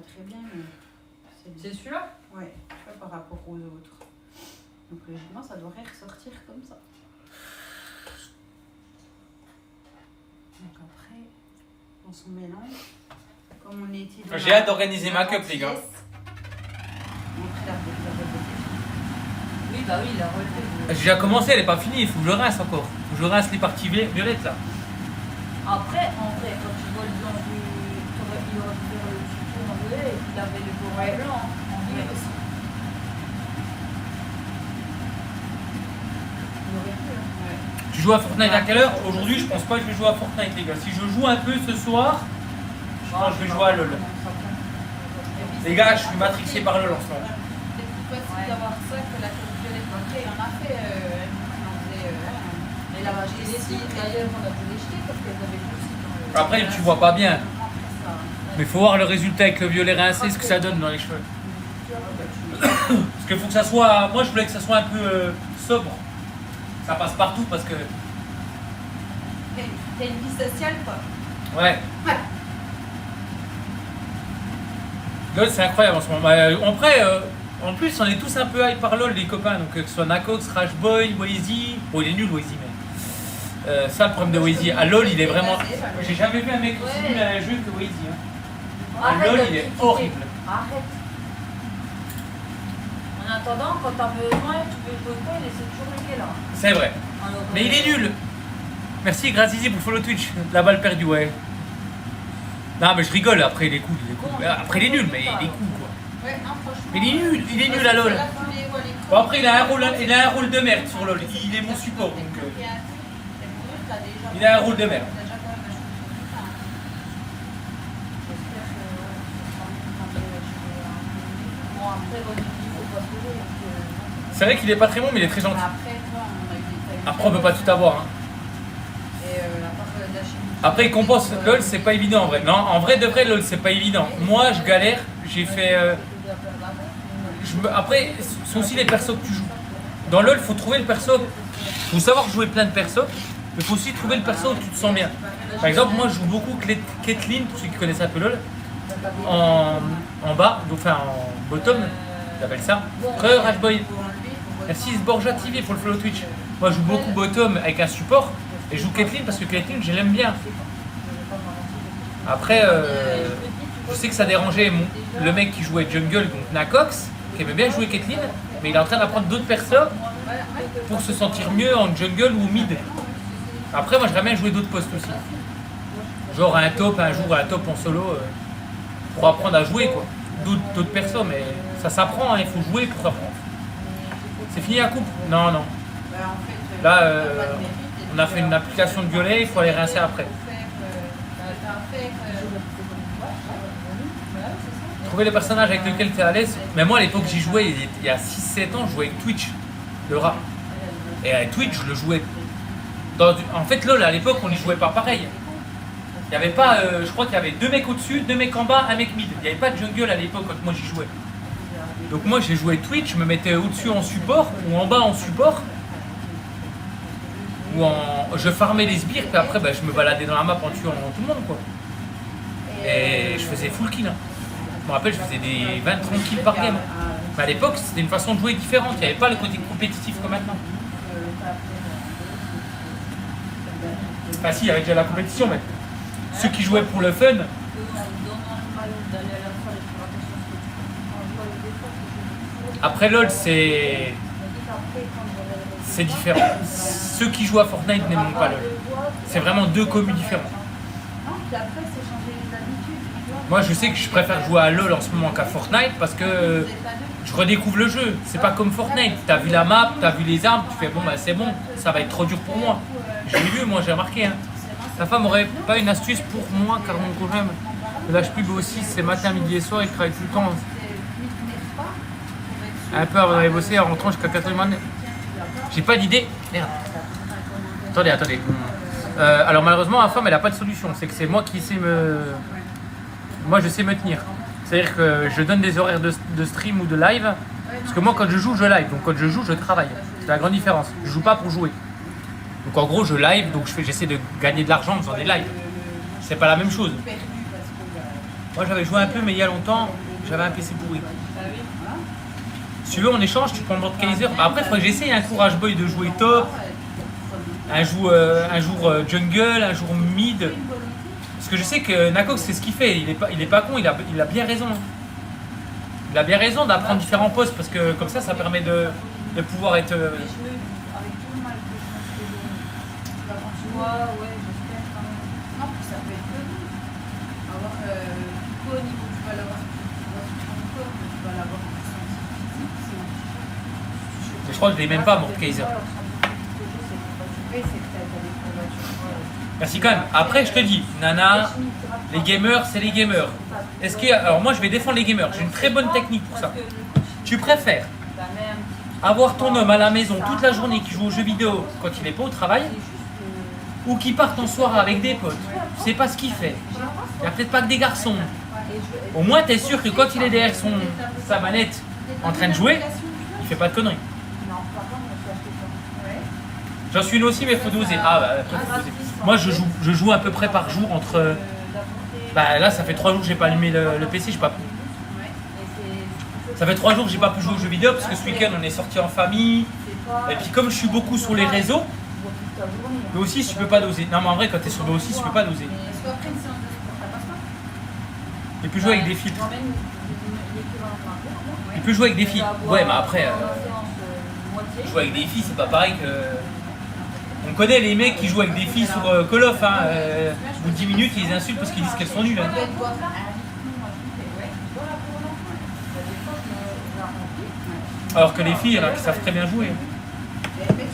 très bien, mais C'est celui-là? Ouais, tu vois, par rapport aux autres. Donc logiquement, ça devrait ressortir comme ça. Donc après, dans son mélange, comme on était dans J'ai hâte d'organiser ma cup, les gars. Oui, bah oui, il a relevé. J'ai déjà commencé, elle n'est pas finie, il faut que je rince encore. Il faut que je rince les parties violettes là. Après, en vrai, quand tu vois le blanc du. Il aurait pu faire le tuto en violet et qu'il avait le bourreau blanc. En vrai aussi. Il aurait pu, hein. Ouais. Tu joues à Fortnite à quelle heure? Aujourd'hui, je pense pas que je vais jouer à Fortnite, les gars. Si je joue un peu ce soir, je pense que je vais jouer à LoL. Les gars, je suis matrixé par LoL en ce moment. C'est plus facile d'avoir ça que la cup violette. Après, on a fait, Mais là, j'ai laissé, d'ailleurs, on a dû les jeter parce qu'elles avaient plus aussi dans le. Après, tu vois pas bien. Mais il faut voir le résultat avec le violet rincé, ce que ça donne dans les cheveux. Parce qu'il faut que ça soit. Moi, je voulais que ça soit un peu sobre. Ça passe partout parce que. T'as une vie sociale, quoi. Ouais. LoL, c'est incroyable en ce moment. Après, en plus, on est tous un peu hype par LoL, les copains. Donc, que ce soit Nakox, Rashboy, Wazy. Bon, il est nul, Wazy, mais. Ça, le problème de Wazy. À LoL, il est vraiment. J'ai jamais vu un mec aussi nul à un jeu que Wazy. Hein. Arrête LoL, de il est critiquer. horrible. Arrête. En attendant, quand t'as besoin, tu peux jouer quoi, il essaie toujours le gars là. C'est vrai. Mais il est nul. Merci, Grazizi pour le follow Twitch. La balle perdue, ouais. Non, mais je rigole. Après, il est cool. Après, il est nul, mais il est cool, quoi. Ouais, non, franchement. Mais il est nul à LoL. Bon, après, il a un rôle de merde sur LoL. Il est mon support, donc. Il a un rôle de merde. Bon, après, il faut pas se lever. C'est vrai qu'il est pas très bon, mais il est très gentil. Après, toi, on a eu des Après, on peut pas tout avoir. Hein. Et la part de la chimie. Après, il compense. LoL, c'est pas évident en vrai. Non, en vrai, de vrai, LoL, c'est pas évident. Moi, je galère. J'ai fait. Après, c'est aussi les persos que tu joues. Dans LoL, il faut trouver le perso. Il faut savoir jouer plein de persos, mais il faut aussi trouver le perso où tu te sens bien. Par exemple, moi, je joue beaucoup Caitlyn, pour ceux qui connaissent un peu LoL, en bas, donc enfin en bottom, j'appelle ça. Rashboy. Merci Borja TV pour le follow Twitch. Moi, je joue beaucoup bottom avec un support, et je joue Caitlyn parce que Caitlyn, je l'aime bien. Après, je sais que ça dérangeait le mec qui jouait jungle, donc Nakox, qui aimait bien jouer Caitlyn, mais il est en train d'apprendre d'autres persos pour se sentir mieux en jungle ou mid. Après, moi, j'aimerais bien jouer d'autres postes aussi. Genre un top, un jour un top en solo, pour apprendre à jouer, quoi. D'autres persos, mais ça s'apprend, hein, il faut jouer pour apprendre. C'est fini la coupe? Non, non. Là, on a fait une application de violet, il faut aller rincer après. Trouver les personnages avec lesquels tu es à l'aise. Mais moi, à l'époque, j'y jouais, il y a 6-7 ans, je jouais avec Twitch, le rat. Et avec Twitch, je le jouais. En fait, LoL, à l'époque, on n'y jouait pas pareil. Il n'y avait pas, je crois qu'il y avait 2 mecs au-dessus, 2 mecs en bas, un mec mid. Il n'y avait pas de jungle à l'époque quand moi j'y jouais. Donc moi, j'ai joué Twitch, je me mettais au-dessus en support, ou en bas en support. Je farmais les sbires, puis après, je me baladais dans la map en tuant tout le monde, quoi. Et je faisais full kill. Hein. Je me rappelle, je faisais des 20-30 kills par game. Mais à l'époque, c'était une façon de jouer différente. Il n'y avait pas le côté compétitif comme maintenant. Enfin, si, il y avait déjà la compétition, mais ceux qui jouaient pour le fun. Après LoL, c'est différent. Ceux qui jouent à Fortnite n'aiment pas LoL. C'est vraiment 2 communes différentes. Moi, je sais que je préfère jouer à LoL en ce moment qu'à Fortnite parce que je redécouvre le jeu. C'est pas comme Fortnite. T'as vu la map, t'as vu les armes, tu fais bon, c'est bon, ça va être trop dur pour moi. J'ai vu, moi, j'ai remarqué. Hein. Ta femme aurait pas une astuce pour moi car mon problème de l'âge pub aussi, c'est matin, midi et soir, il travaille tout le temps. Un peu avant d'aller bosser, en rentrant jusqu'à 4h30. J'ai pas d'idée. Merde. Attendez. Alors malheureusement, ma femme, elle a pas de solution. C'est que c'est moi qui sais Moi, je sais me tenir. C'est-à-dire que je donne des horaires de stream ou de live. Parce que moi, quand je joue, je live. Donc quand je joue, je travaille. C'est la grande différence. Je joue pas pour jouer. Donc en gros, je live. Donc j'essaie de gagner de l'argent en faisant des lives. C'est pas la même chose. Moi j'avais joué un peu, mais il y a longtemps, j'avais un PC pourri. Bah oui. Si tu veux, on échange, tu prends le Mordekaiser. Après, il faudrait que j'essaye un Courage Boy de jouer top, un jour jungle, un jour mid. Parce que je sais que Nakox, c'est ce qu'il fait. Il est pas con, il a bien raison. Il a bien raison d'apprendre différents postes parce que comme ça permet de pouvoir être. Mais je me. Avec tout le mal que je pense que tu vas continuer, ouais, j'espère quand même. Non, puis ça peut être que bon. Avoir du coup, au niveau, tu vas l'avoir sur ton corps, mais tu vas l'avoir en puissance physique. Mais je crois que je l'ai même pas, Mordekaiser. Oui, c'est que t'as des courbatures. Merci quand même. Après, je te dis, Nana, les gamers, c'est les gamers. Est-ce que, alors moi, je vais défendre les gamers. J'ai une très bonne technique pour ça. Tu préfères avoir ton homme à la maison toute la journée qui joue aux jeux vidéo quand il n'est pas au travail, ou qui parte en soirée avec des potes. Tu sais pas ce qu'il fait. Il n'y a peut-être pas que des garçons. Au moins, tu es sûr que quand il est derrière sa manette en train de jouer, il fait pas de conneries. J'en suis une aussi, mais il faut doser. Ah, bah, après, faut doser. Moi, je joue à peu près par jour entre. Bah, là, ça fait 3 jours que j'ai pas allumé le PC, j'ai pas pu. Ça fait 3 jours que j'ai pas pu jouer aux jeux vidéo parce que ce week-end, on est sorti en famille. Et puis, comme je suis beaucoup sur les réseaux, mais aussi, tu peux pas doser. Non, mais en vrai, quand tu es sur aussi, tu peux pas doser. Il peut jouer avec des filtres. Il peut jouer avec des filles. Ouais, mais après, jouer avec des filles, c'est pas pareil que. On connaît les mecs qui jouent avec des filles sur Call of. Au bout de 10 minutes, ils les insultent parce qu'ils disent qu'elles sont nulles. Hein. Alors que les filles, il y en a qui savent très bien jouer.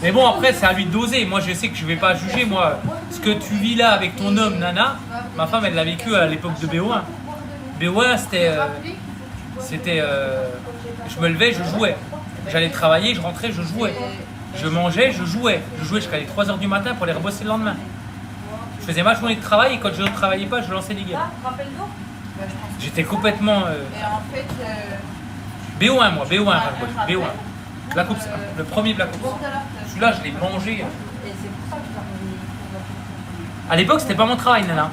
Mais bon, après, c'est à lui de doser. Moi, je sais que je vais pas juger. Moi, ce que tu vis là avec ton homme, Nana, ma femme, elle l'a vécu à l'époque de BO1. BO1, c'était. Je me levais, je jouais. J'allais travailler, je rentrais, je jouais. Je mangeais, je jouais. Je jouais jusqu'à les 3h du matin pour aller rebosser le lendemain. Je faisais ma journée de travail et quand je ne travaillais pas, je lançais des games. J'étais complètement. Et en fait. BO1, moi, BO1, BO1. Black Ops, le premier Black Ops. Celui-là, je l'ai mangé. À l'époque, c'était pas mon travail, Nana.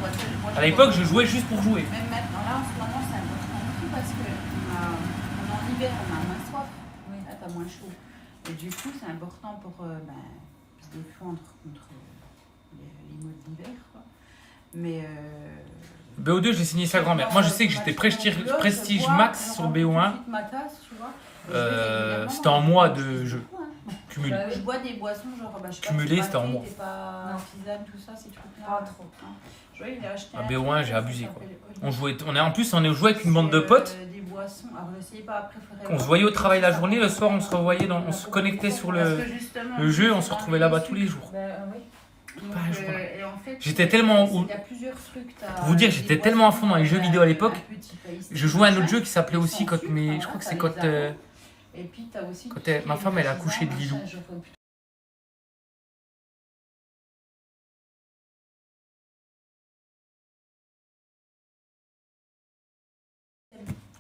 À l'époque, je jouais juste pour jouer. Même maintenant, là, en ce moment, c'est important aussi parce qu'on est en hiver, on a moins soif. Là, t'as moins chaud. Et du coup, c'est important pour se défendre contre les maux d'hiver. Mais. BO2, j'ai signé sa grand-mère. Moi, je sais que j'étais prestige max sur BO1. C'était en mois de jeu. Cumulé. Je bois des boissons, genre. Cumulé, c'était en mois. Tisane, tout ça, ces trucs-là. Pas trop. À BO1, j'ai abusé quoi. On jouait joué avec une bande de potes. On se voyait au travail la journée, le soir on se revoyait, on se connectait sur le jeu, on se retrouvait là-bas tous les jours. J'étais tellement. Pour vous dire, j'étais tellement à fond dans les jeux vidéo à l'époque. Je jouais à un autre jeu qui s'appelait aussi mais je crois que c'est quand ma femme elle a accouché de Lilou.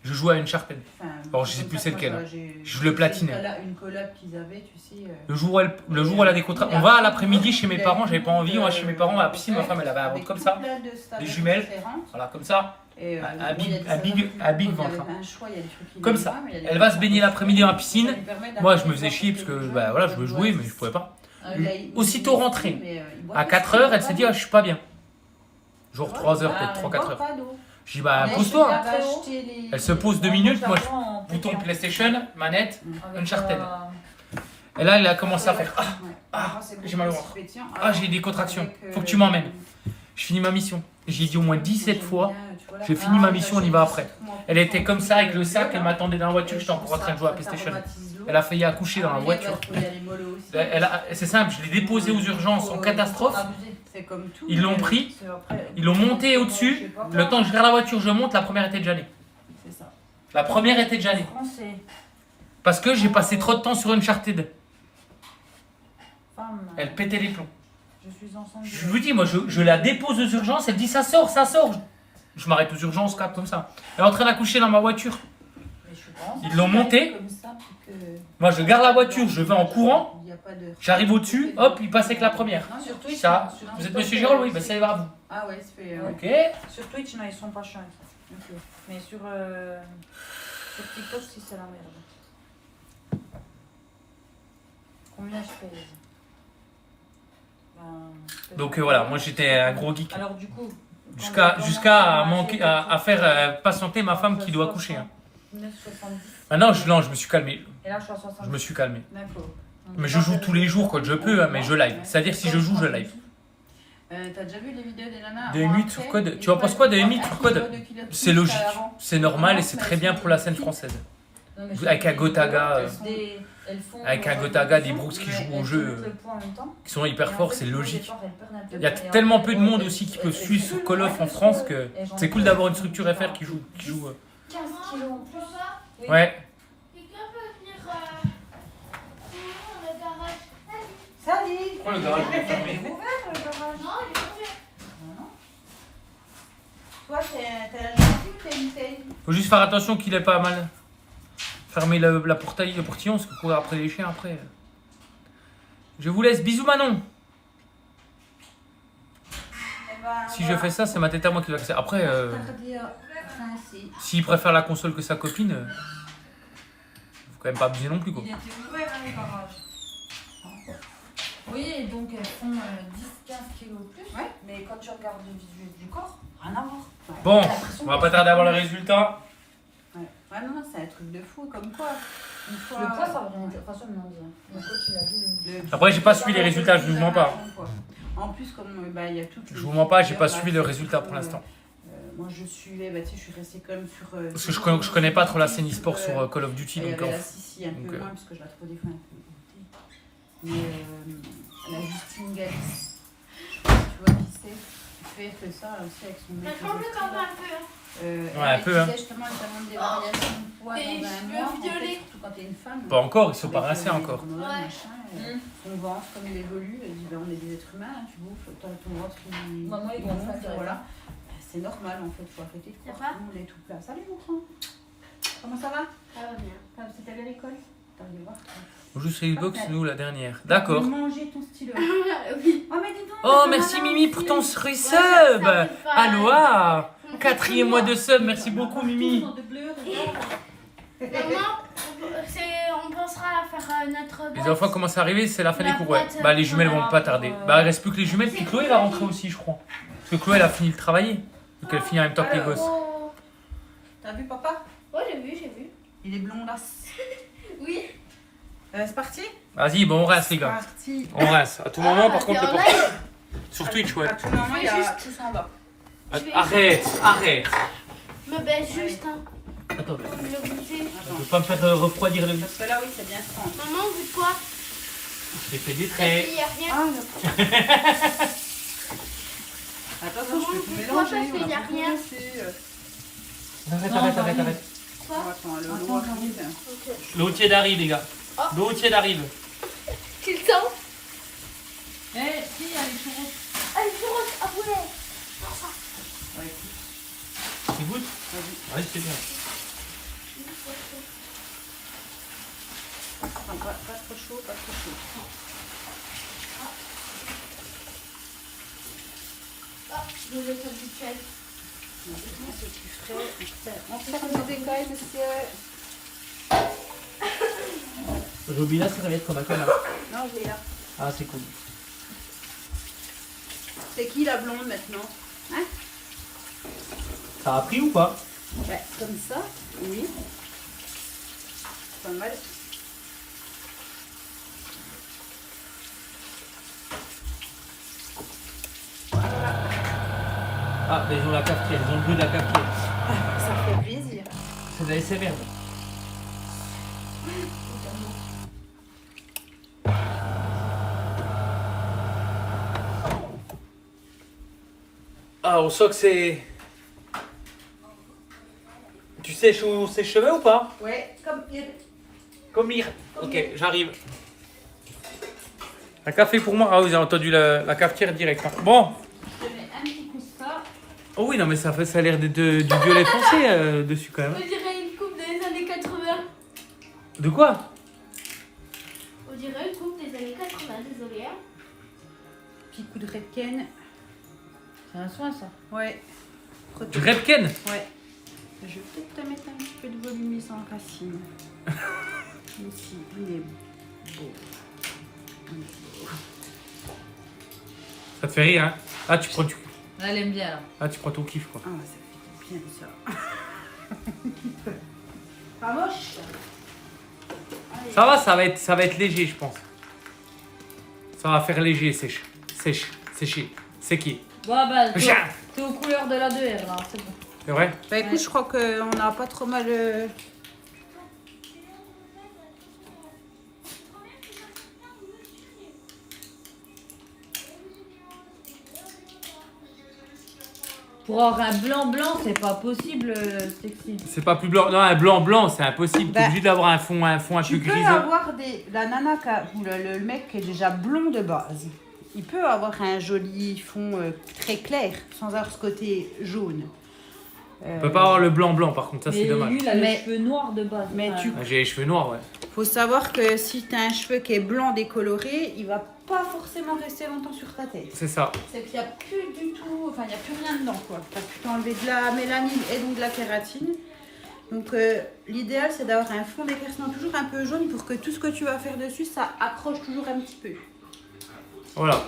Je jouais à Uncharted. Alors je sais plus c'est lequel. Je le platinais. Le jour où elle a des contrats. On va à l'après-midi chez mes parents, j'avais pas envie, on va chez mes parents à la piscine, ma femme elle avait un ventre comme ça, des jumelles, voilà comme ça, un big ventre. Comme ça. Elle va se baigner l'après-midi dans la piscine. Moi je me faisais chier parce que voilà, je voulais jouer mais je pouvais pas. Aussitôt rentrée, à 4h, elle s'est dit je suis pas bien. Genre 3h, peut-être 3-4 heures. Je dis pose-toi. Elle se pose 2 minutes, moi bouton PlayStation, manette, Uncharted. Et là elle a commencé à faire j'ai mal au ventre. J'ai des contractions, faut que tu m'emmènes. Je finis ma mission. J'ai dit au moins 17 fois, j'ai fini ma mission, on y va après. Elle était comme ça avec le sac, elle m'attendait dans la voiture, j'étais encore en train de jouer à PlayStation. Elle a failli accoucher dans la voiture. C'est simple, je l'ai déposée aux urgences en catastrophe. Ils l'ont pris, ils l'ont monté au-dessus. Le temps que je regarde la voiture, je monte, la première était déjà née. La première était déjà née. Parce que j'ai passé trop de temps sur Uncharted. Elle pétait les plombs. Je vous dis, moi je la dépose aux urgences, elle dit ça sort. Je m'arrête aux urgences, comme ça. Elle est en train d'accoucher dans ma voiture. Ils l'ont montée. Moi je garde la voiture, je vais en courant. J'arrive au-dessus, hop, il passe avec la première. Ça, vous êtes monsieur Gérald, oui, ça y va à vous. Ah ouais, c'est fait. Ok. Sur Twitch, non, ils sont pas chiants. Ok. Mais sur TikTok, si c'est la merde. Combien je pèse? Donc voilà, moi j'étais un gros geek. Alors du coup, Jusqu'à manquer, à faire patienter ma femme qui doit accoucher. Hein. 9,70. Maintenant, je me suis calmé. Et là, je suis à 60. Je me suis calmé. D'accord. Mais je joue tous les jours quand je peux, hein, mais je live. C'est-à-dire si je joue, je live. T'as déjà vu les vidéos des nanas De M8 sur code. Tu en penses quoi de M8 sur code? C'est logique, c'est normal et c'est très bien pour la scène française. Avec un Gotaga, avec un Gotaga, des Brooks qui jouent au jeu, qui sont hyper forts, c'est logique. Il y a tellement peu de monde aussi qui peut suivre sur Call of en France que c'est cool d'avoir une structure FR qui joue. 15 kilos en plus. Ouais. Quelqu'un peut venir ouvrir le garage. Salut. Pourquoi le garage est fermé? Il est ouvert le garage. Non, il est ouvert. Non. Toi, t'es la gentille ou t'es une bouteille? Faut juste faire attention qu'il ait pas mal fermé le portillon, parce que courir après les chiens après. Je vous laisse, bisous Manon. Si je fais ça, c'est ma tête à moi qui va casser. Après, s'il préfère la console que sa copine, faut quand même pas abuser non plus quoi. Il était ouvert le garage. Oui, et donc elles font 10-15 kilos plus. Ouais. Mais quand tu regardes le visuel du corps, rien à voir. Ouais. Bon, on va pas tarder à voir le résultat. Ouais, non, c'est un truc de fou, comme quoi. Une fois, Le poids, ça va rien dire. De toute façon, il m'en dit. Mon coach, il a dit. Après, j'ai pas suivi les résultats, je vous mens pas. En plus, comme il y a toutes. Je vous mens pas, j'ai pas suivi le résultat pour l'instant. Moi, je suivais, tu sais, je suis restée quand même sur. Parce que je connais pas trop la scène e-sport sur Call of Duty, donc. La Sissi un peu moins, parce que je la trouve des fois un peu. Mais la Justine Galis, je sais pas si tu vois qui c'est, qui fait ça aussi avec son mec. Ça change quand même un peu. Ouais, un peu, hein. Justement, elle demande des variations de poids Et dans un cheveux mois, en fait, violets. surtout quand t'es une femme. Pas encore, ils sont pas rincés encore. Son ventre, comme il évolue, elle dit on est des êtres humains, tu bouffes, ton ventre il. Maman, il gonfle, voilà. C'est normal en fait, faut arrêter de croire que nous on est tout plat. Salut mon grand. Comment ça va? Ça va bien. C'est allé à l'école? T'as envie de voir? On joue sur Xbox, nous la dernière. D'accord. Manger ton stylo. Oui. Oh, mais dis donc, Oh, ça merci va, Mimi aussi. pour ton resub. ça fait pas- Aloha. 4e mois de sub, merci beaucoup Mimi. De bleu, regarde. Maman, on pensera à faire notre. Les enfants commencent à arriver, c'est la fin des La cours, ouais. boîte, Bah les jumelles vont pas tarder. Bah il reste plus que les jumelles, puis Chloé va rentrer aussi, je crois. Parce que Chloé elle a fini de travailler. Donc elle finit en même temps que les gosses. Oh. T'as vu papa? Ouais, j'ai vu. Il est blond là. Oui. C'est parti? Vas-y, bon on rince les gars. Parti. On rince. À tout moment par Ah, contre t'es le en portable. live. Sur Twitch, ouais. À tout moment, il y a Juste. tout ça en bas. Arrête. Me baisse juste, hein. Attends, Pour le goûter. je veux pas me faire refroidir le. Parce que là, oui, c'est bien franc. Maman, goûte quoi? J'ai fait des Il traits. y a rien. Ah, attention, je peux tout Pourquoi mélanger. parce qu'il y a rien? Arrête. Quoi? Attends, le lot arrive. Ok. L'eau tiède arrive, les gars. Oh. L'eau tiède arrive. Tu le sens? Eh, si, il y a les churros. Ah, les churros. Ah ouais. Ouais, écoute, Tu goûtes? vas-y. Ouais, c'est bien. Attends, pas trop chaud, pas trop chaud. Ah, je vais être habituelle. C'est plus frais. On ferme les écailles, monsieur. Robina, ça va être comme un connard. Non, je l'ai là. Ah, c'est cool. C'est qui la blonde maintenant? Hein? Ça a pris ou pas? Ouais, comme ça, oui. Pas mal. Ah, mais ils ont la cafetière, ils ont le bleu de la cafetière. Ça fait plaisir. C'est de la SMR. Ah, on sent que c'est... Tu sèches ses cheveux ou pas? Ouais, comme il. Comme lire. Ok, j'arrive. Un café pour moi. Ah, vous avez entendu la cafetière direct. Hein. Bon. Je te mets un petit coup de ça. Oh oui, non, mais ça a l'air du violet foncé dessus quand même. On dirait une coupe des années 80. De quoi? On dirait une coupe des années 80, désolé. Hein. Petit coup de Redken. C'est un soin ça. Ouais. Du Redken? Ouais. Je vais peut-être te mettre un petit peu de volumisant racine. Aussi, il est beau. Il est beau. Ça te fait rire, hein? Ah, tu prends, Elle aime bien là. ah, tu prends ton kiff, quoi. Ah, ça fait bien ça. Pas moche. Allez. Ça va être léger, je pense. Ça va faire léger, séché. Séqué. Bon, bah, Chien. t'es aux couleurs de la 2R là, c'est bon. C'est vrai? Bah écoute, je crois qu'on n'a pas trop mal. Pour avoir un blanc, c'est pas possible, sexy. C'est pas plus blanc. Non, un blanc, c'est impossible. T'es Bah, obligé d'avoir un fond un Tu peu peux griseux. avoir la nana ou le mec qui est déjà blond de base. Il peut avoir un joli fond très clair sans avoir ce côté jaune. On peut pas avoir le blanc, par contre, ça c'est Mais dommage. lui, il a Mais- les cheveux noirs de base. mais Enfin, tu- Ah, j'ai les cheveux noirs, ouais. Faut savoir que si tu as un cheveu qui est blanc décoloré, il va pas forcément rester longtemps sur ta tête. C'est ça. C'est qu'il n'y a plus du tout, enfin il n'y a plus rien dedans quoi. Tu as pu t'enlever de la mélanine et donc de la kératine. Donc l'idéal c'est d'avoir un fond d'éclaircissement toujours un peu jaune pour que tout ce que tu vas faire dessus, ça accroche toujours un petit peu. Voilà.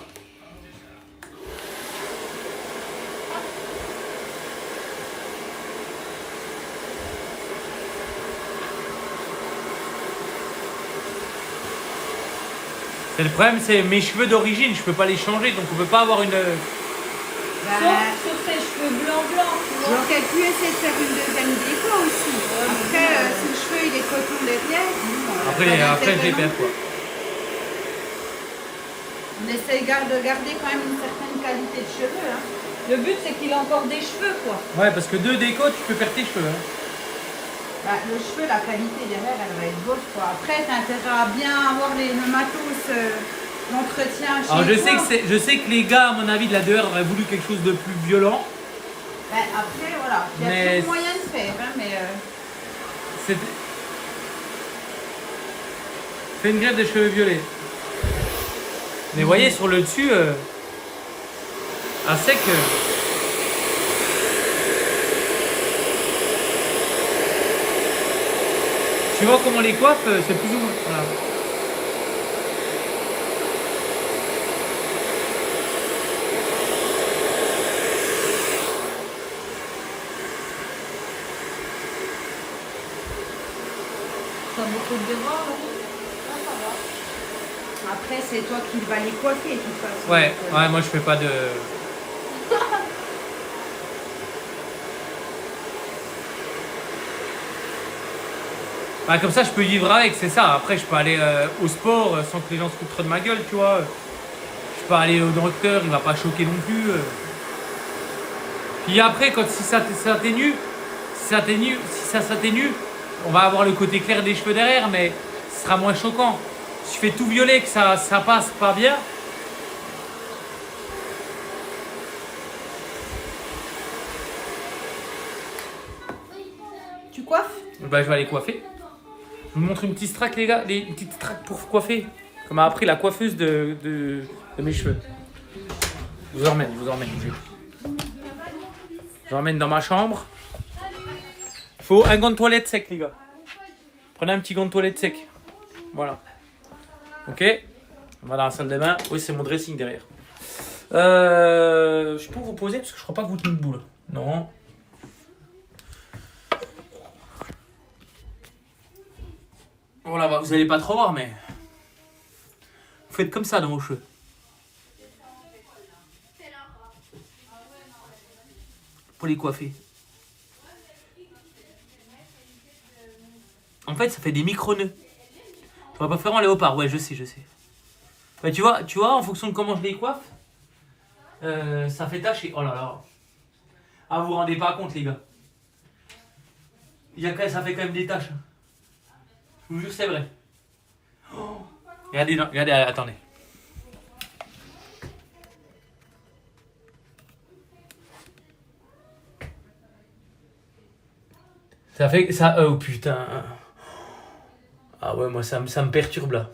C'est le problème, c'est mes cheveux d'origine, je peux pas les changer, donc on peut pas avoir une. Sauf sur ses cheveux blancs, tu vois. J'aurais pu essayer de faire une deuxième déco aussi. Après, si le cheveu il est coton derrière, bon, Après, pas après je d'intérêt les non perds, plus. quoi. On essaye de garder quand même une certaine qualité de cheveux. Hein. Le but, c'est qu'il a encore des cheveux, quoi. Ouais, parce que 2 déco, tu peux perdre tes cheveux. Hein. Bah, le cheveu, la qualité derrière, elle va être bosse quoi. Après, t'as intérêt à bien avoir le matos, l'entretien chez Alors toi. je sais que les gars, à mon avis, de la 2R auraient voulu quelque chose de plus violent. Bah, après, voilà, il y a Mais- toujours moyen de faire, hein, mais C'est... Fais une greffe de cheveux violets. Mais voyez, sur le dessus, à sec. Tu vois comment les coiffes, c'est plus ou moins. Voilà. Ça beaucoup de bras, là. après, c'est toi qui vas les coiffer, de toute façon. Ouais, Donc, ouais, moi je fais pas de. Bah, comme ça, je peux vivre avec, c'est ça. Après, je peux aller au sport sans que les gens se foutent trop de ma gueule, tu vois. Je peux aller au docteur, il va pas choquer non plus. Puis après, si ça s'atténue, on va avoir le côté clair des cheveux derrière, mais ce sera moins choquant. Si je fais tout violet, que ça passe pas bien. Tu coiffes? Bah, je vais aller coiffer. Je vous montre une petite straque, les gars, une petite straque pour coiffer. Comme m'a appris la coiffeuse de mes cheveux. Je vous emmène. Je vous emmène dans ma chambre. Il faut un gant de toilette sec, les gars. Prenez un petit gant de toilette sec. Voilà. Ok. On va dans la salle de bain. Oui, c'est mon dressing derrière. Je peux vous poser parce que je crois pas que vous tenez debout là. Non. Voilà, bah, vous allez pas trop voir, mais vous faites comme ça dans vos cheveux. Pour les coiffer. En fait, ça fait des micro-nœuds. Je pourrais pas faire en léopard, ouais, je sais. Bah, tu vois, en fonction de comment je les coiffe, ça fait tacher. Oh là là. Ah, vous vous rendez pas compte, les gars. Ça fait quand même des taches. Je vous jure, c'est vrai. Oh. Regardez, attendez. Ça fait ça. Oh putain. Ah ouais, moi ça me perturbe là.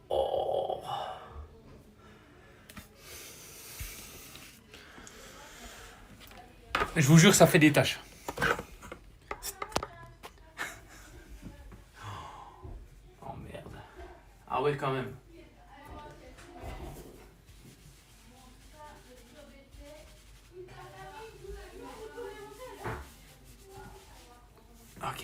Oh. Je vous jure, ça fait des taches. Oh merde. Ah ouais, quand même. Ok.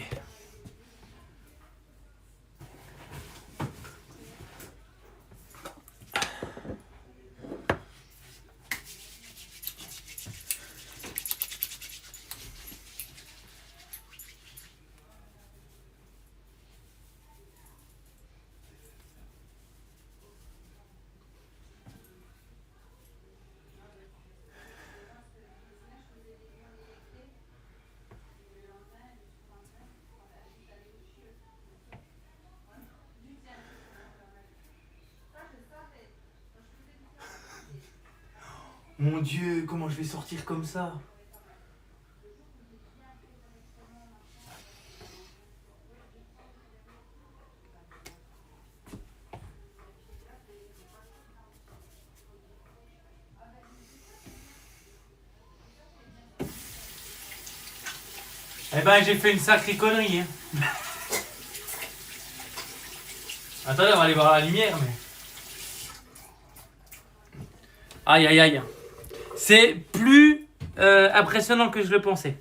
Mon Dieu, comment je vais sortir comme ça? Eh ben, j'ai fait une sacrée connerie. Hein. Attendez, on va aller voir la lumière, mais... Aïe, aïe, aïe. C'est plus impressionnant que je le pensais.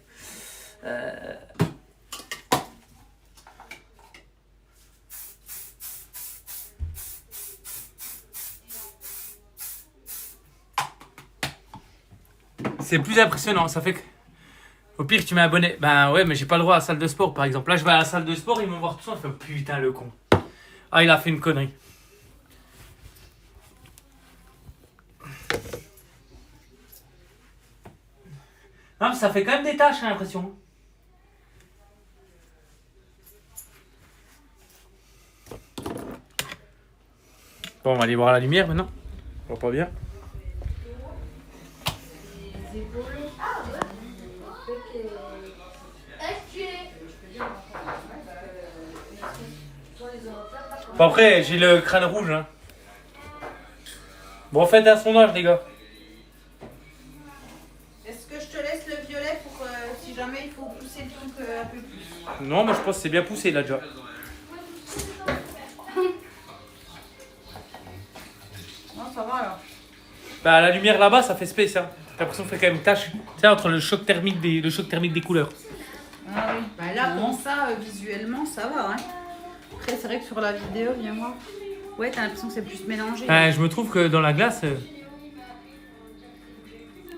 C'est plus impressionnant, ça fait que... Au pire, tu mets un bonnet. Ben ouais, mais j'ai pas le droit à la salle de sport, par exemple. Là, je vais à la salle de sport, ils vont voir tout ça, je fais putain, le con. Ah, il a fait une connerie. Non, mais ça fait quand même des taches, j'ai l'impression. Bon, on va aller voir la lumière maintenant. On voit pas bien. Bon, après, j'ai le crâne rouge. Hein. Bon, faites un sondage, les gars. Est-ce que je te laisse le violet pour si jamais il faut pousser le truc un peu plus? Non, mais je pense que c'est bien poussé là déjà. Non, ça va alors. Bah, la lumière là-bas, ça fait space. Hein. J'ai l'impression que ça fait quand même tache. Tu sais, entre le choc thermique des couleurs. Ah oui. Bah là, comme ça, visuellement, ça va. Hein. Après, c'est vrai que sur la vidéo, viens voir. Ouais, t'as l'impression que c'est plus mélangé. Je me trouve que dans la glace. Je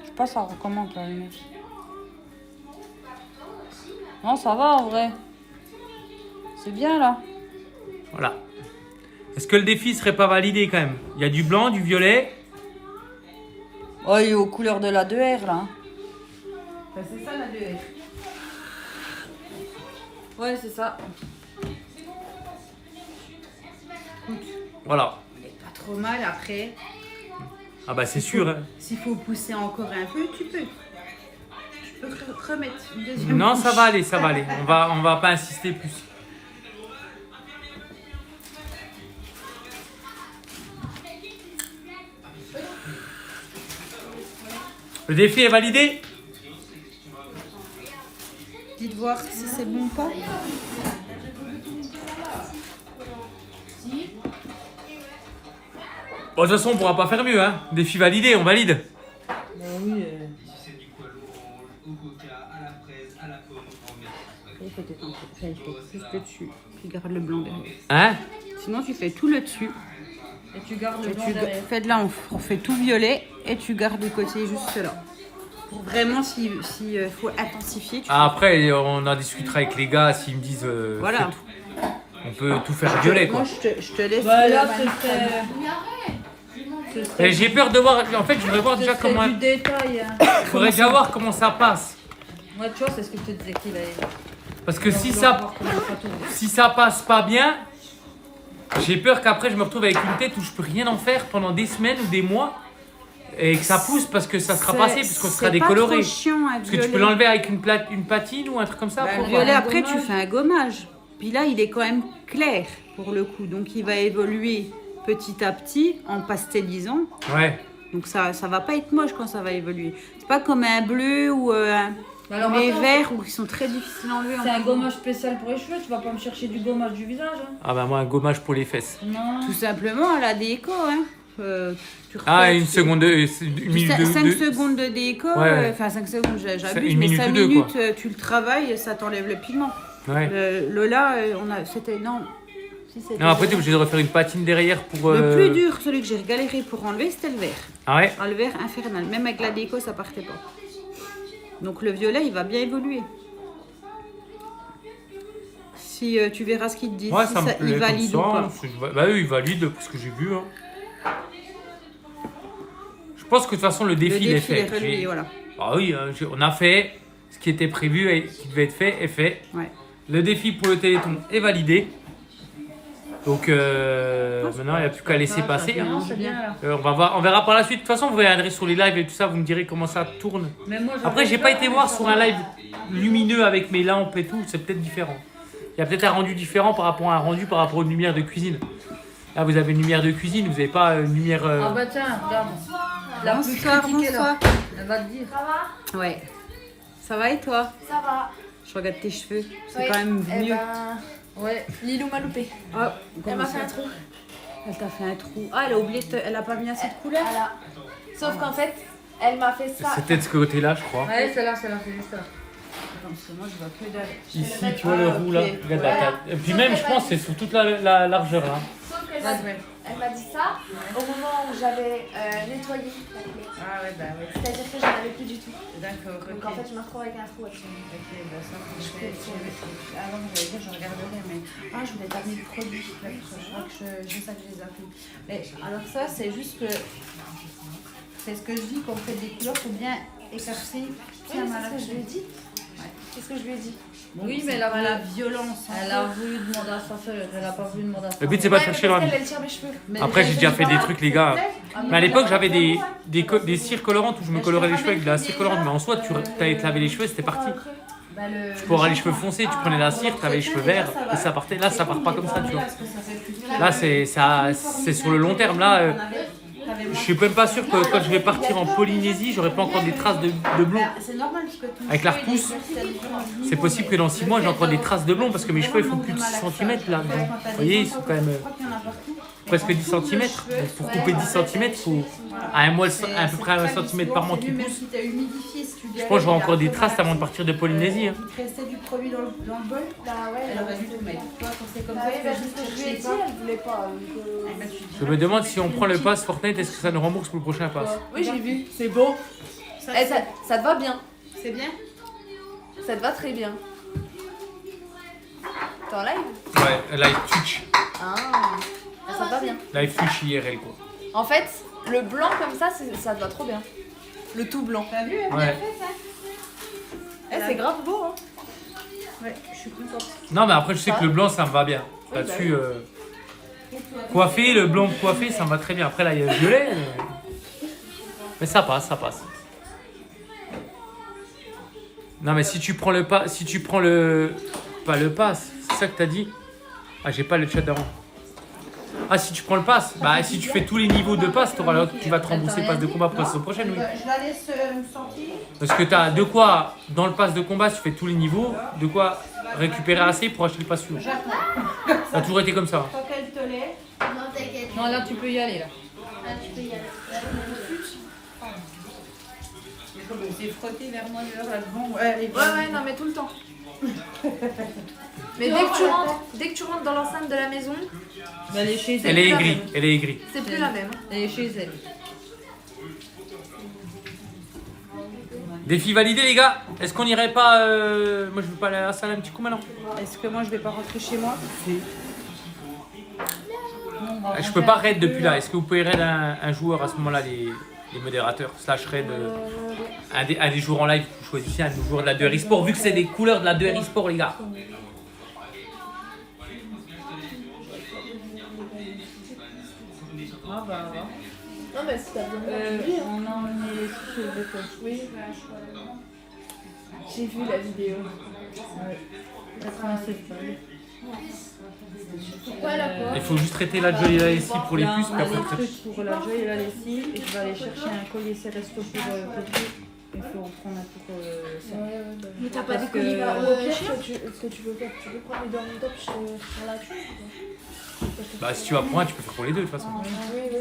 sais pas, ça recommande la lumière. Non, ça va en vrai. C'est bien là. Voilà. Est-ce que le défi serait pas validé quand même? Il y a du blanc, du violet. Oh, il est aux couleurs de la 2R là. Bah, c'est ça la 2R. Ouais, c'est ça. Voilà. Il est pas trop mal après. Ah bah c'est sûr. Hein. S'il faut pousser encore un peu, tu peux. Tu peux remettre une deuxième Non, couche. ça va aller, ça va aller. On va pas insister plus. Le défi est validé? Dites voir si c'est bon ou pas. Bon, de toute façon, on pourra pas faire mieux. Hein. Défi validé, on valide. Bah oui. Il faut juste le dessus. Tu gardes le blanc derrière. Hein? Sinon, tu fais tout le dessus. Et tu gardes le Et blanc tu derrière. fais de là, on fait tout violet et tu gardes du côté juste là. Pour vraiment, s'il faut intensifier, tu Après, on en discutera avec les gars s'ils me disent. Voilà. fais tout. On peut tout faire violet quoi. Moi, je te laisse. Bah là, le- ce serait Et j'ai peur de voir. En fait, je voudrais voir déjà ce serait comment. du détail. Hein. Je voudrais déjà voir comment ça passe. Moi, tu vois, c'est ce que je te disais qu'il allait. Parce que si vouloir ça, voir comment ça tourne. si ça passe pas bien, j'ai peur qu'après je me retrouve avec une tête où je peux rien en faire pendant des semaines ou des mois et que ça pousse parce que ça sera C'est- passé puisqu'on sera c'est décoloré. pas trop chiant, un Parce que tu violet. peux l'enlever avec une patine ou un truc comme ça. Bah, pour le voir. violet, un après, tu gommage. fais un gommage. Puis là, il est quand même clair pour le coup. Donc, il va évoluer petit à petit en pastelisant. Ouais. Donc ça va pas être moche quand ça va évoluer. C'est pas comme un bleu ou Alors, les attends, verts ou qui sont très difficiles à enlever. C'est un gommage spécial pour les cheveux, tu vas pas me chercher du gommage du visage. Hein. Ah bah moi un gommage pour les fesses. Non. Tout simplement à la déco. Hein. Tu refais- Ah, une seconde, une minute 5 de... secondes de déco, Ouais. enfin 5 secondes, j'abuse, Une mais minute 5 ou deux, minutes, quoi. tu le travailles, ça t'enlève le pigment. Ouais. Lola, c'était, non. Si, c'était Non, après t'es obligé de refaire une patine derrière pour... le plus dur, celui que j'ai galéré pour enlever, c'était le vert. Ah ouais? Ah, le vert infernal, même avec la déco, ça partait pas. Donc le violet, il va bien évoluer. Si tu verras ce qu'ils te disent, Ouais, si ça me il plaît valide comme ou ça. pas. Bah oui, il valide pour ce que j'ai vu. Hein. Je pense que de toute façon le défi, il est fait. relevé, voilà. Ah oui, on a fait ce qui était prévu et qui devait être fait est fait. Ouais. Le défi pour le Téléthon est validé. Donc maintenant, il n'y a plus qu'à laisser passer. Hein. Non, c'est bien là. On verra par la suite. De toute façon, vous regarderez sur les lives et tout ça, vous me direz comment ça tourne. Mais moi, Après, j'ai pas été voir sur un live lumineux avec mes lampes et tout, c'est peut-être différent. Il y a peut-être un rendu différent par rapport à un rendu par rapport à une lumière de cuisine. Là, vous avez une lumière de cuisine, vous n'avez pas une lumière. Ah bah tiens, regarde. La plus Bonsoir, critiquée là. bonsoir. Elle va te dire. Ça va? Ouais. Ça va et toi? Ça va. Je regarde tes cheveux, c'est Oui. quand même Eh mieux. Ouais. Lilou m'a loupé. Oh, Elle comment m'a ça? fait un trou. Elle t'a fait un trou. Ah, elle a oublié, elle a pas mis assez de couleur. Voilà. Sauf qu'en fait, elle m'a fait ça. C'était de ce côté-là, je crois. Ouais, celle-là, c'est juste là. Attends, parce que moi je vois que dalle. Ici, tu vois le roux là. ok. Regarde la tête. Et puis même, je pense, c'est sur toute la largeur là. Sauf que Ouais. elle m'a dit ça au moment où j'avais nettoyé la clé. Ah ouais, bah ouais. C'est-à-dire que j'en avais plus du tout. D'accord. Donc en fait, je me retrouve avec un trou actuellement. Ok, bah ça, avant, j'allais dire, je regarderai, mais. Ah, je voulais t'amener le produit. Là, je crois que j'ai ça que je les ai appelés. Mais alors, ça, c'est juste que. C'est ce que je dis, quand on fait des couleurs, faut bien écarter. Oui, c'est ce que je lui ai dit. C'est ce que je lui ai dit. Oui, mais c'est elle a pas voulu- la violence. hein. Elle a voulu demander à sa soeur, elle a pas voulu demander à sa Le but, c'est sœur. pas de Ouais, chercher parce l'envie. qu'elle tire mes cheveux. Mais Après, j'ai déjà fait des trucs, les gars. Ah, Mais à l'époque, j'avais des cires colorantes où je me colorais les cheveux avec de la cire colorante. Mais en soi, tu allais te laver les cheveux, c'était parti. Bah, Tu peux avoir les cheveux foncés, tu prenais la cire, tu avais les cheveux verts et ça partait. Là, ça part pas comme ça, tu vois. Là, c'est sur le long terme. Là, je suis même pas sûr que quand je vais partir en Polynésie, j'aurai pas encore des traces de blond. C'est normal parce que ton Avec la cheveu, il est repousse, versatile. c'est possible que dans 6 mois, j'ai encore des traces de blond parce que mes cheveux ils font plus de 6 cm là. Vous voyez, ils sont quand même presque 10 cm. Donc pour couper 10 cm, il faut à un mois, à peu près 1 cm par mois qui pousse. Je pense que j'aurai encore des traces avant de partir de Polynésie. Hein. Il te restait du produit dans le bol. Bah ouais. Elle aurait dû tout mettre. Toi, quand c'est comme Bah ça, oui, tu bah, fais c'est juste ce que je lui ai chercher dit, pas. elle voulait pas. Eh ben, tu dis, Je me demande si on prend le pass Fortnite, est-ce que ça nous rembourse pour le prochain pass? Oui, j'ai vu. C'est beau. ça, Eh, ça te va bien. c'est bien. Ça te va très bien. T'es en live? Ouais, live Twitch. Ah. Ça te va bien. Live Twitch IRL quoi. En fait, le blanc comme ça, ça te va trop bien. Le tout blanc. T'as vu, elle a Ouais. bien fait ça. Eh, c'est grave beau, hein. Ouais, je suis contente. Non, mais après, je sais que le blanc ça me va bien. Oui, Là-dessus, bah coiffé, le blanc coiffé, ça me va très bien. Après, là, il y a le violet. Mais ça passe, ça passe. Non, mais si tu prends le pas, si tu prends le. Pas le pass, c'est ça que t'as dit? Ah, j'ai pas le chat d'avant. Ah, si tu prends le pass, bah si tu fais tous les niveaux de pass, tu vas te rembourser le pass de combat pour la saison prochaine, oui. Je la laisse me sentir. Parce que t'as de quoi, dans le pass de combat, si tu fais tous les niveaux, de quoi récupérer assez pour acheter le pass suivant. J'attends. Ça a toujours été comme ça. Tant qu'elle te lève. Non, t'inquiète. Non, là, tu peux y aller, là. Ah, tu peux y aller. C'est frotté vers moi dehors là devant. Ouais, Ouais, non, mais tout le temps. Mais dès que tu rentres dans l'enceinte de la maison, Mais elle est chez elle. Elle est aigrie, elle est aigrie. c'est plus la même. Elle est chez elle. Défi validé, les gars. Est-ce qu'on irait pas. Moi, je veux pas aller à la salle un petit coup maintenant. Est-ce que moi je vais pas rentrer chez moi? Je peux pas raid depuis là. Est-ce que vous pouvez raid un joueur à ce moment-là, les modérateurs, slash raid un des joueurs en live, vous choisissez un des joueurs de la 2R eSport, vu que c'est des couleurs de la 2R eSport, les gars. Ah, bah, va. Non, mais si t'as besoin de On a emmené les sous de quoi. Oui, j'ai vu la vidéo. 87 balles. Pourquoi la quoi? Il faut juste traiter la jolie et la lessive pour les Là, puces, on puis a après les traiter. trucs pour la joie et la lessive. Et je vais aller chercher un collier Céresto pour Coco. Il faut en prendre un pour ça. Mais t'as pas Parce des colliers que- au pire? Ce que tu veux faire, tu peux prendre les dormir top sur la tube. Bah, si tu vas pour un, tu peux faire pour les deux de toute façon. Oui, oui.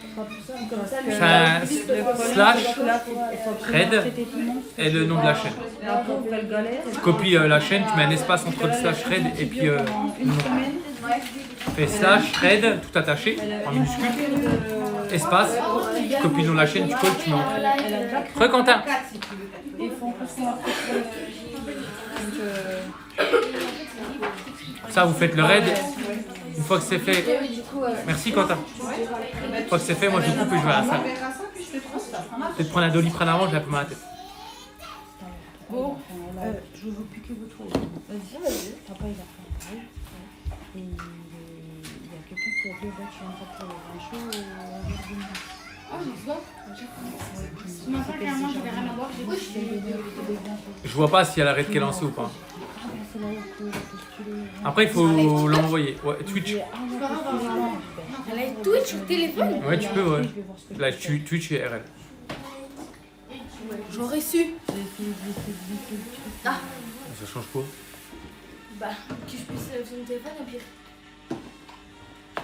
Ce sera plus simple comme ça. Parce Ça- que le problème, slash, c'est que là, il faut absolument Red traiter tout le monde. Et le nom de la chaîne. Et après, on fait le galère. Tu copies la chaîne, tu mets un espace entre le slash red et puis Pendant une nom. semaine. Tu fais slash red tout attaché en minuscule, espace, tu copies le nom de la chaîne, tu colles, tu mets en Elle a Re Quentin. Ils font tout ça après. Ça, vous faites le raid. Une fois que c'est fait, Du coup, merci Quentin. Une fois que c'est fait, moi je coupe et je vais à la salle. Peut-être prendre un doliprane avant, j'ai un peu mal à la tête. Bon, je vais vous piquer votre toilette. vas-y. Papa, il a fait un travail. Et il y a quelqu'un qui a deux vaches, je viens pas pour le vin chaud. Ah, je vois. Ce matin, clairement, je vais rien avoir. J'ai Je vois pas si elle arrête qu'elle lancée ou pas. C'est là où il a postulé. Après, il faut l'envoyer. Ouais, Twitch. Elle a Twitch sur téléphone. Ouais, tu peux, ouais. Là, Twitch et RL. J'aurais su. Ça change quoi? Bah, que je puisse sur mon téléphone au pire.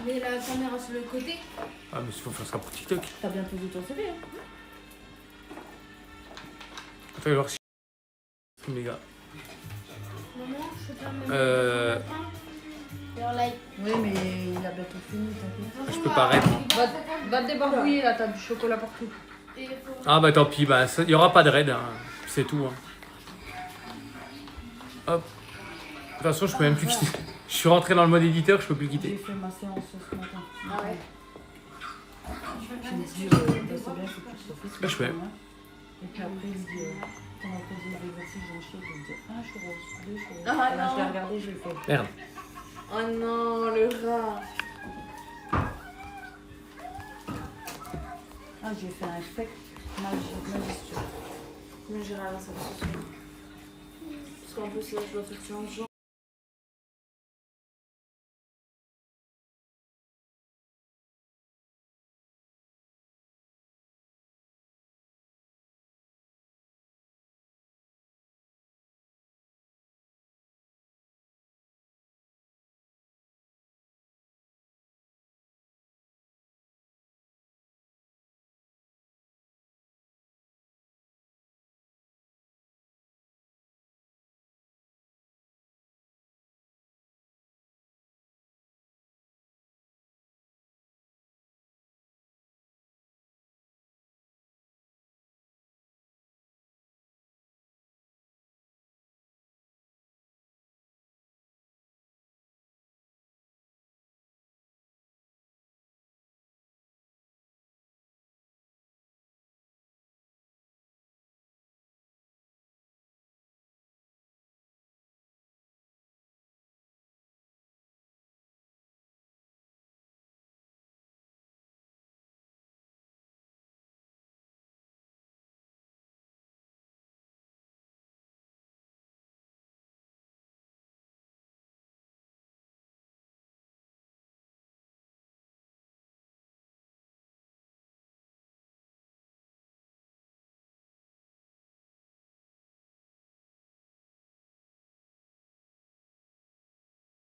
Mais la caméra sur le côté. Ah, mais il faut faire ça pour TikTok. T'as bien posé ton CV, hein? Attends, je vais voir si. Les gars. Maman, je peux pas me Leur like. Oui, mais il a bientôt fini, t'inquiète. Je peux pas arrêter. Va te débarbouiller là, t'as du chocolat partout. Ah, bah tant pis, bah, il y aura pas de raid. Hein. C'est tout. Hein. Hop. De toute façon, je peux même plus quitter. Je suis rentré dans le mode éditeur, je peux plus J'ai quitter. fait ma séance ce matin. Ah ouais. Je me dis, c'est bien, c'est plus Sophie. Là, je fais. Et puis après, il me dit, pendant que j'ai des exercices, j'en chie, je me dis, un churros, deux churros. Ah, Là, je l'ai non. regardé, je l'ai fait. Merde. Oh non, le rat. Ah, j'ai fait un steak majestueux. Mais j'irai à la salle. Parce qu'en plus, là, je dois faire 15 jours.